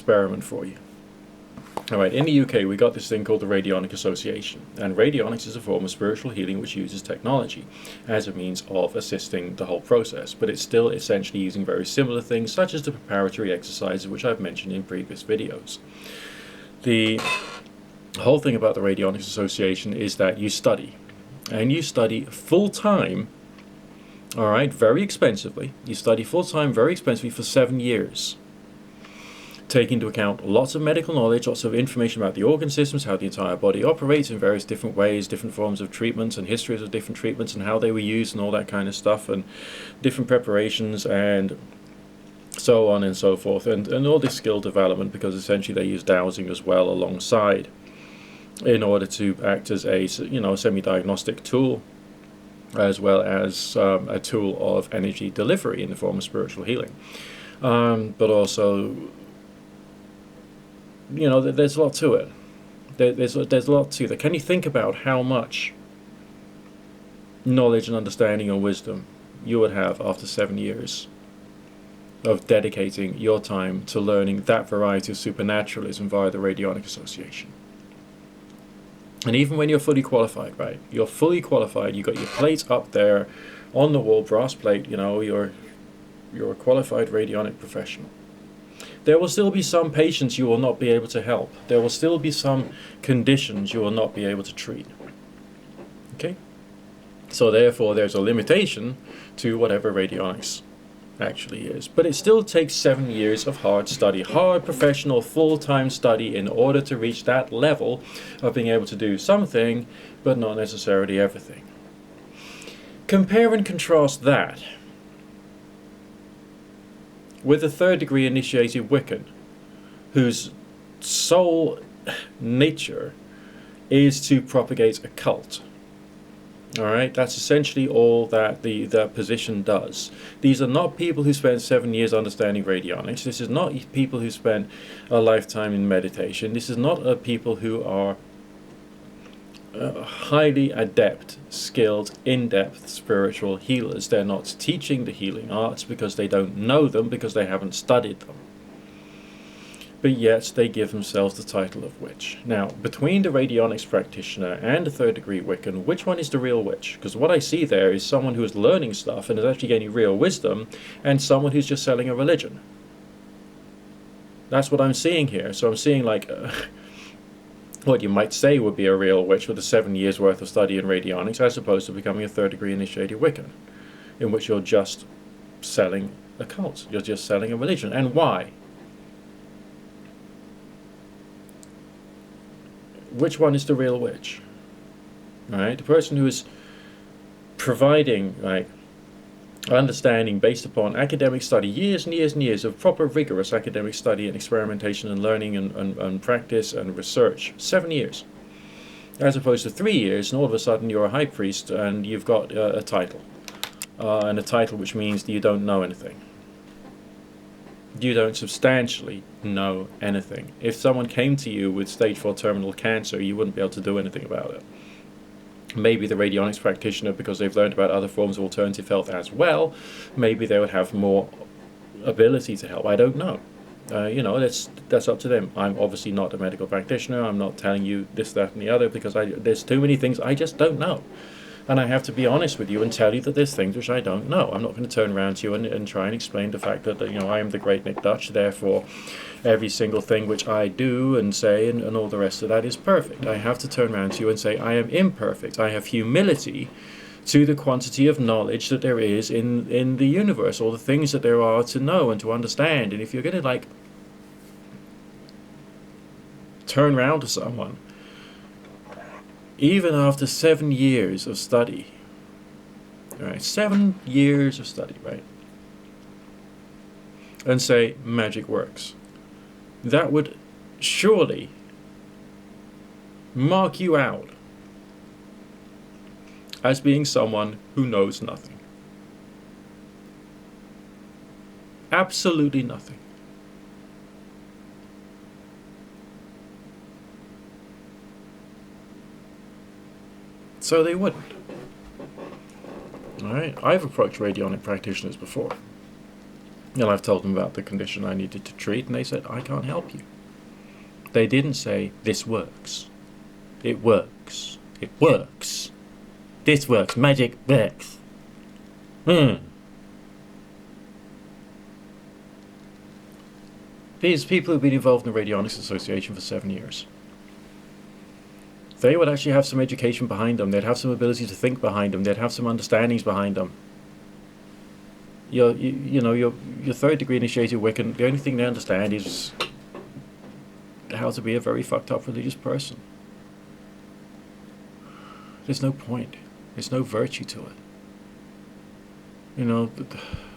experiment for you. Alright, in the UK we got this thing called the Radionic Association, and radionics is a form of spiritual healing which uses technology as a means of assisting the whole process, but it's still essentially using very similar things such as the preparatory exercises which I've mentioned in previous videos. The whole thing about the Radionics Association is that you study, and you study full-time, alright, very expensively. You study full-time, very expensively for 7 years. Take into account lots of medical knowledge, lots of information about the organ systems, how the entire body operates in various different ways, different forms of treatments and histories of different treatments and how they were used and all that kind of stuff, and different preparations and so on and so forth, and all this skill development, because essentially they use dowsing as well alongside in order to act as a semi-diagnostic tool, as well as a tool of energy delivery in the form of spiritual healing, but also, there's a lot to it. There's a lot to that. Can you think about how much knowledge and understanding and wisdom you would have after 7 years of dedicating your time to learning that variety of supernaturalism via the Radionic Association? And even when you're fully qualified, right? You're fully qualified, you got your plate up there on the wall, brass plate, you're a qualified radionic professional. There will still be some patients you will not be able to help. There will still be some conditions you will not be able to treat. Okay? So therefore there's a limitation to whatever radionics actually is. But it still takes 7 years of hard study, hard professional full-time study in order to reach that level of being able to do something, but not necessarily everything. Compare and contrast that with a 3rd degree initiated Wiccan, whose sole nature is to propagate a cult. Alright, that's essentially all that the position does. These are not people who spend 7 years understanding radionics. This is not people who spend a lifetime in meditation. This is not people who are highly adept, skilled, in-depth spiritual healers. They're not teaching the healing arts because they don't know them, because they haven't studied them. But yet they give themselves the title of witch. Now, between the radionics practitioner and the 3rd degree Wiccan, which one is the real witch? Because what I see there is someone who is learning stuff and is actually gaining real wisdom, and someone who's just selling a religion. That's what I'm seeing here. So I'm seeing like what you might say would be a real witch with a 7 years worth of study in radionics, as opposed to becoming a 3rd degree initiated Wiccan, in which you're just selling a cult. You're just selling a religion. And why? Which one is the real witch? Right? The person who is providing understanding based upon academic study, years and years and years of proper rigorous academic study and experimentation and learning and practice and research. 7 years. As opposed to 3 years, and all of a sudden you're a high priest and you've got a title. And a title which means that you don't know anything. You don't substantially know anything. If someone came to you with stage 4 terminal cancer, you wouldn't be able to do anything about it. Maybe the radionics practitioner, because they've learned about other forms of alternative health as well, maybe they would have more ability to help. I don't know. That's up to them. I'm obviously not a medical practitioner. I'm not telling you this, that, and the other, because there's too many things I just don't know. And I have to be honest with you and tell you that there's things which I don't know. I'm not going to turn around to you and try and explain the fact that I am the great Nick Dutch, therefore every single thing which I do and say and all the rest of that is perfect. I have to turn around to you and say I am imperfect. I have humility to the quantity of knowledge that there is in the universe, all the things that there are to know and to understand. And if you're going to turn around to someone even after 7 years of study, right, 7 years of study, right, and say magic works, that would surely mark you out as being someone who knows nothing. Absolutely nothing. So they wouldn't. Alright, I've approached radionic practitioners before. And I've told them about the condition I needed to treat, and they said, I can't help you. They didn't say, this works. It works. It works. This works. Magic works. These people have been involved in the Radionics Association for 7 years. They would actually have some education behind them. They'd have some ability to think behind them. They'd have some understandings behind them. Your third degree initiated Wiccan, the only thing they understand is how to be a very fucked up religious person. There's no point. There's no virtue to it.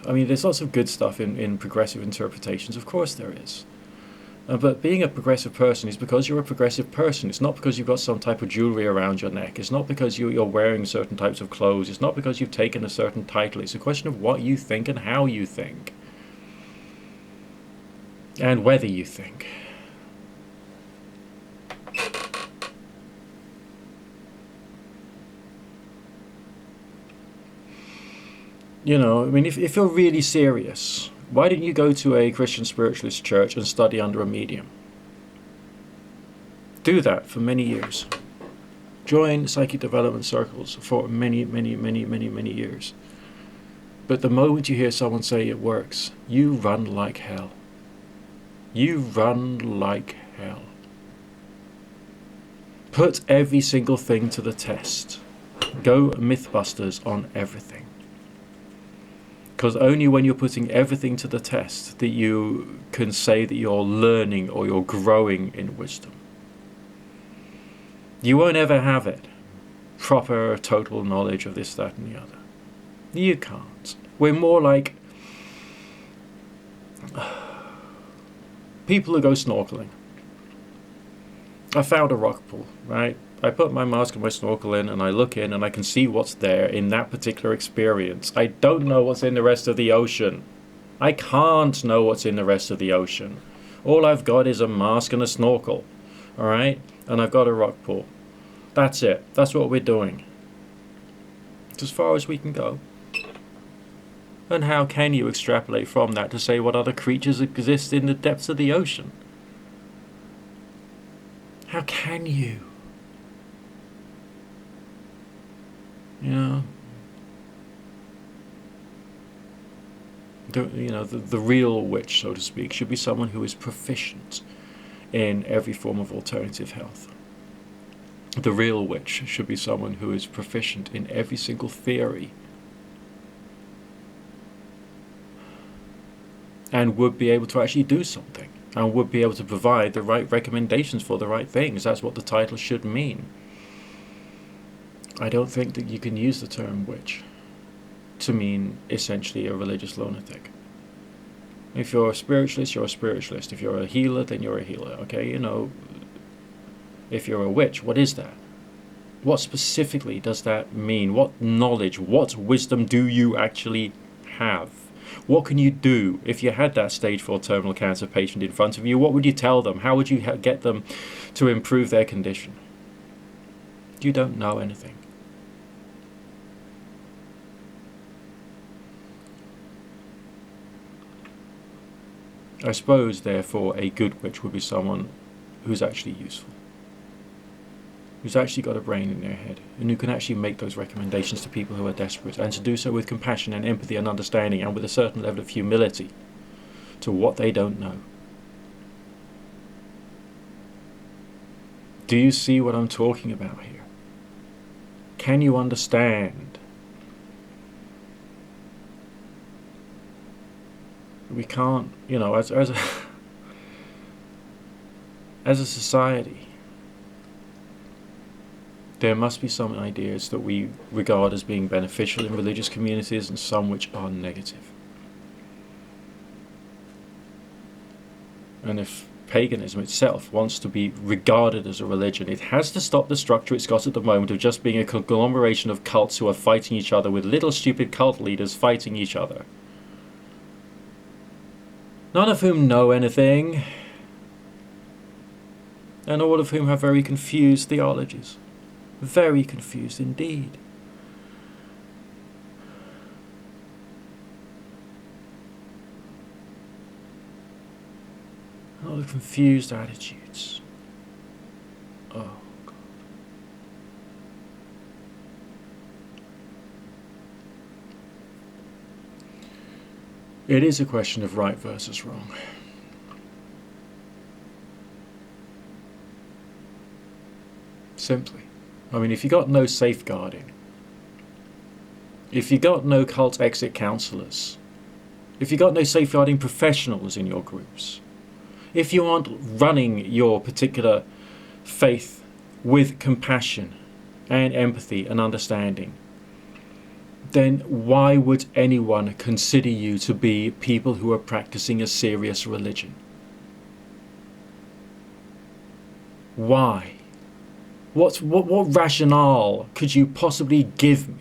There's lots of good stuff in progressive interpretations. Of course there is. But being a progressive person is because you're a progressive person. It's not because you've got some type of jewelry around your neck. It's not because you're wearing certain types of clothes. It's not because you've taken a certain title. It's a question of what you think and how you think. And whether you think. If you're really serious, why don't you go to a Christian spiritualist church and study under a medium? Do that for many years. Join psychic development circles for many, many, many, many, many years. But the moment you hear someone say it works, you run like hell. You run like hell. Put every single thing to the test. Go Mythbusters on everything. Because only when you're putting everything to the test that you can say that you're learning or you're growing in wisdom. You won't ever have it. Proper, total knowledge of this, that, and the other. You can't. We're more like people who go snorkeling. I found a rock pool, right? I put my mask and my snorkel in, and I look in, and I can see what's there in that particular experience. I don't know what's in the rest of the ocean. I can't know what's in the rest of the ocean. All I've got is a mask and a snorkel, all right? And I've got a rock pool. That's it. That's what we're doing. It's as far as we can go. And how can you extrapolate from that to say what other creatures exist in the depths of the ocean? How can you? The real witch, so to speak, should be someone who is proficient in every form of alternative health. The real witch should be someone who is proficient in every single theory and would be able to actually do something and would be able to provide the right recommendations for the right things. That's what the title should mean. I don't think that you can use the term witch to mean essentially a religious lunatic. If you're a spiritualist, you're a spiritualist. If you're a healer, then you're a healer. Okay, if you're a witch, what is that? What specifically does that mean? What knowledge, what wisdom do you actually have? What can you do if you had that stage 4 terminal cancer patient in front of you? What would you tell them? How would you get them to improve their condition? You don't know anything. I suppose, therefore, a good witch would be someone who's actually useful, who's actually got a brain in their head, and who can actually make those recommendations to people who are desperate, and to do so with compassion and empathy and understanding, and with a certain level of humility to what they don't know. Do you see what I'm talking about here? Can you understand? We can't, as a society, there must be some ideas that we regard as being beneficial in religious communities and some which are negative. And if paganism itself wants to be regarded as a religion, it has to stop the structure it's got at the moment of just being a conglomeration of cults who are fighting each other, with little stupid cult leaders fighting each other. None of whom know anything, and all of whom have very confused theologies. Very confused indeed. Oh, the confused attitudes. Oh, God. It is a question of right versus wrong. Simply. I mean, if you got no safeguarding, if you got no cult exit counselors, if you got no safeguarding professionals in your groups, if you aren't running your particular faith with compassion and empathy and understanding, then why would anyone consider you to be people who are practicing a serious religion? Why? What rationale could you possibly give me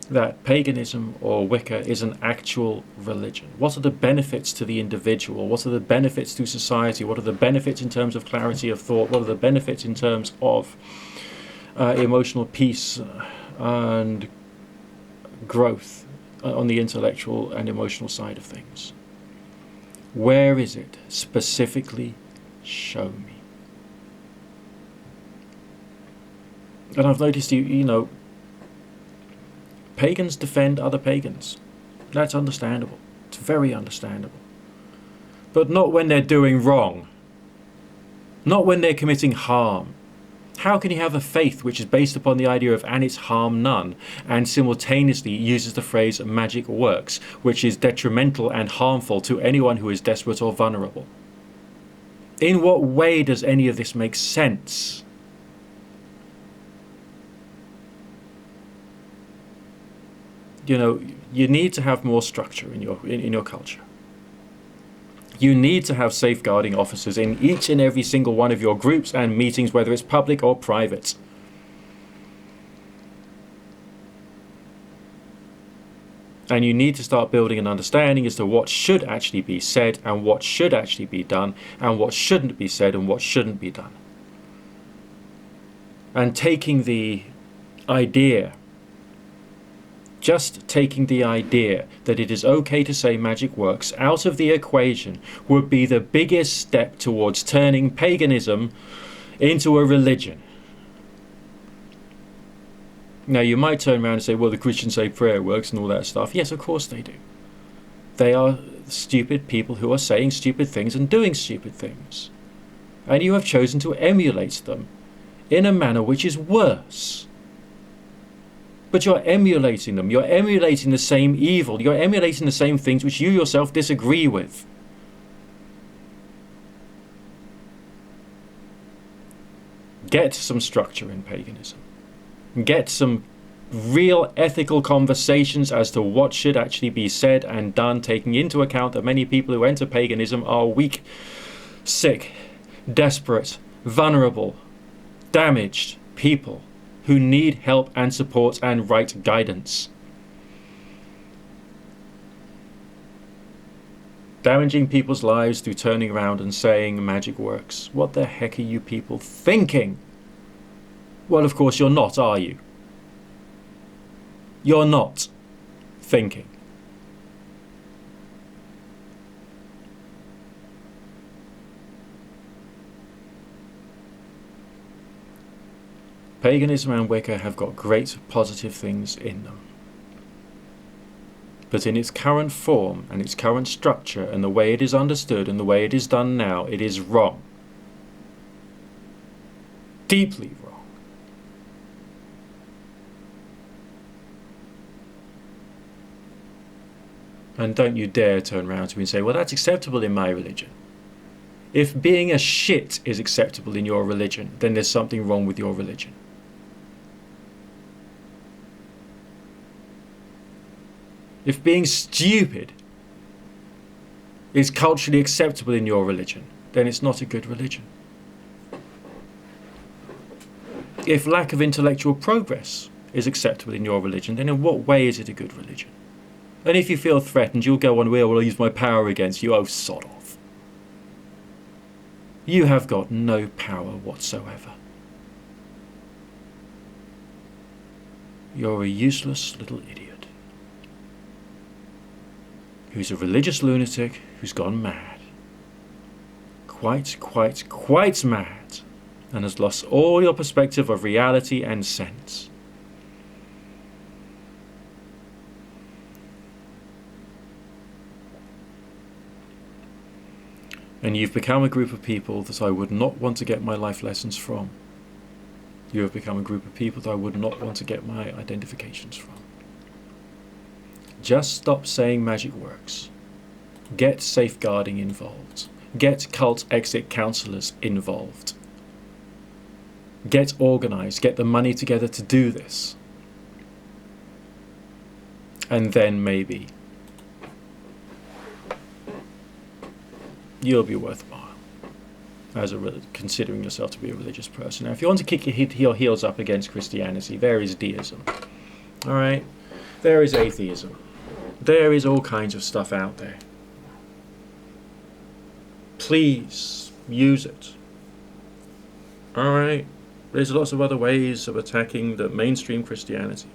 that paganism or Wicca is an actual religion? What are the benefits to the individual? What are the benefits to society? What are the benefits in terms of clarity of thought? What are the benefits in terms of emotional peace and growth on the intellectual and emotional side of things? Where is it? Specifically, show me. And I've noticed you know, pagans defend other pagans. That's understandable. It's very understandable. But not when they're doing wrong. Not when they're committing harm. How can you have a faith which is based upon the idea of "and it's harm none" and simultaneously uses the phrase "magic works," which is detrimental and harmful to anyone who is desperate or vulnerable? In what way does any of this make sense? You know, you need to have more structure in your culture. You need to have safeguarding officers in each and every single one of your groups and meetings, whether it's public or private. And you need to start building an understanding as to what should actually be said and what should actually be done and what shouldn't be said and what shouldn't be done. And taking the idea, just taking the idea that it is okay to say magic works out of the equation would be the biggest step towards turning paganism into a religion. Now, you might turn around and say, well, the Christians say prayer works and all that stuff. Yes, of course they do. They are stupid people who are saying stupid things and doing stupid things. And you have chosen to emulate them in a manner which is worse. But you're emulating them. You're emulating the same evil. You're emulating the same things which you yourself disagree with. Get some structure in paganism. Get some real ethical conversations as to what should actually be said and done, taking into account that many people who enter paganism are weak, sick, desperate, vulnerable, damaged people who need help and support and right guidance. Damaging people's lives through turning around and saying magic works. What the heck are you people thinking? Well, of course you're not, are you? You're not thinking. Paganism and Wicca have got great positive things in them. But in its current form and its current structure and the way it is understood and the way it is done now, it is wrong. Deeply wrong. And don't you dare turn around to me and say, well, that's acceptable in my religion. If being a shit is acceptable in your religion, then there's something wrong with your religion. If being stupid is culturally acceptable in your religion, then it's not a good religion. If lack of intellectual progress is acceptable in your religion, then in what way is it a good religion? And if you feel threatened, you'll go on, well, I'll use my power against you. Oh, sod off. You have got no power whatsoever. You're a useless little idiot who's a religious lunatic who's gone mad. quite mad and has lost all your perspective of reality and sense. And you've become a group of people that I would not want to get my life lessons from. You have become a group of people that I would not want to get my identifications from. Just stop saying magic works. Get safeguarding involved. Get cult exit counselors involved. Get organized. Get the money together to do this. And then maybe you'll be worthwhile as considering yourself to be a religious person. Now, if you want to kick your heels up against Christianity, there is deism. All right? There is atheism. There is all kinds of stuff out there. Please use it. All right? There's lots of other ways of attacking the mainstream Christianity.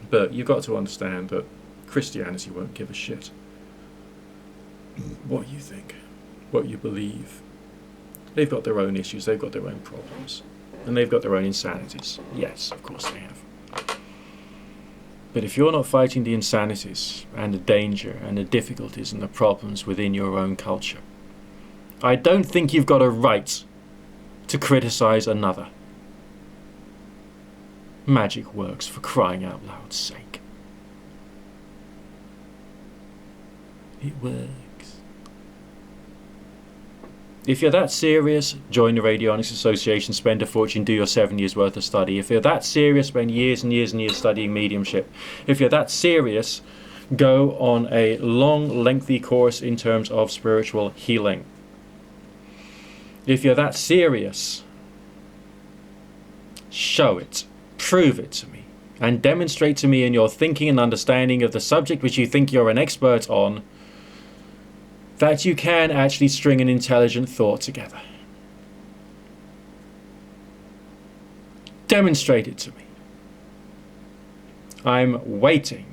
But you've got to understand that Christianity won't give a shit what you think, what you believe. They've got their own issues, they've got their own problems, and they've got their own insanities. Yes, of course they have. But if you're not fighting the insanities and the danger and the difficulties and the problems within your own culture, I don't think you've got a right to criticize another. Magic works, for crying out loud's sake. It works. If you're that serious, join the Radionics Association, spend a fortune, do your 7 years worth of study. If you're that serious, spend years and years and years studying mediumship. If you're that serious, go on a long, lengthy course in terms of spiritual healing. If you're that serious, show it. Prove it to me, and demonstrate to me in your thinking and understanding of the subject which you think you're an expert on, that you can actually string an intelligent thought together. Demonstrate it to me. I'm waiting